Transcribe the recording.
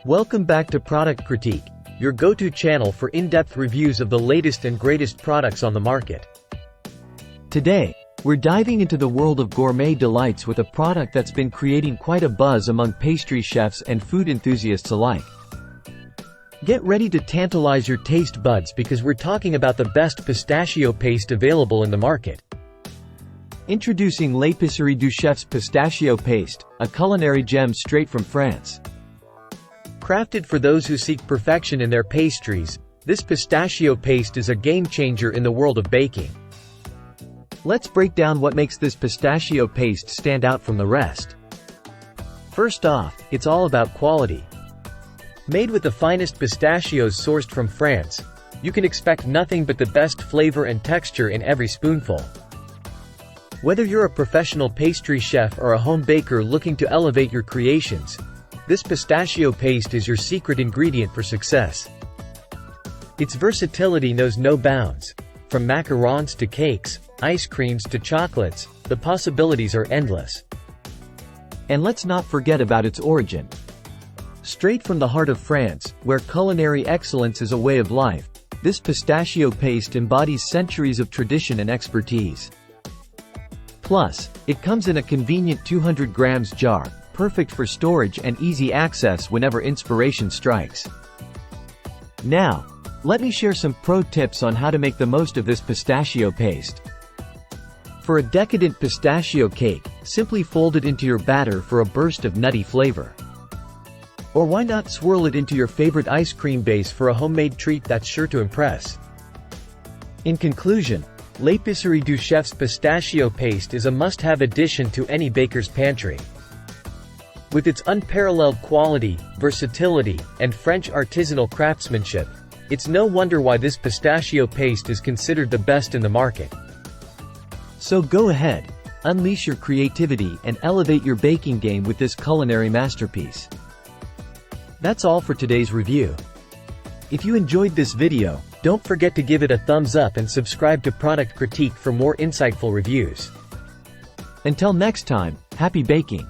Welcome back to Product Critique, your go-to channel for in-depth reviews of the latest and greatest products on the market. Today, we're diving into the world of gourmet delights with a product that's been creating quite a buzz among pastry chefs and food enthusiasts alike. Get ready to tantalize your taste buds because we're talking about the best pistachio paste available in the market. Introducing L'Épicerie du Chef's Pistachio Paste, a culinary gem straight from France. Crafted for those who seek perfection in their pastries, this pistachio paste is a game-changer in the world of baking. Let's break down what makes this pistachio paste stand out from the rest. First off, it's all about quality. Made with the finest pistachios sourced from France, you can expect nothing but the best flavor and texture in every spoonful. Whether you're a professional pastry chef or a home baker looking to elevate your creations, this pistachio paste is your secret ingredient for success. Its versatility knows no bounds. From macarons to cakes, ice creams to chocolates, the possibilities are endless. And let's not forget about its origin. Straight from the heart of France, where culinary excellence is a way of life, this pistachio paste embodies centuries of tradition and expertise. Plus, it comes in a convenient 200 grams jar, perfect for storage and easy access whenever inspiration strikes. Now, let me share some pro tips on how to make the most of this pistachio paste. For a decadent pistachio cake, simply fold it into your batter for a burst of nutty flavor. Or why not swirl it into your favorite ice cream base for a homemade treat that's sure to impress. In conclusion, L'Épicerie du Chef's Pistachio Paste is a must-have addition to any baker's pantry. With its unparalleled quality, versatility, and French artisanal craftsmanship, it's no wonder why this pistachio paste is considered the best in the market. So go ahead, unleash your creativity and elevate your baking game with this culinary masterpiece. That's all for today's review. If you enjoyed this video, don't forget to give it a thumbs up and subscribe to Product Critique for more insightful reviews. Until next time, happy baking!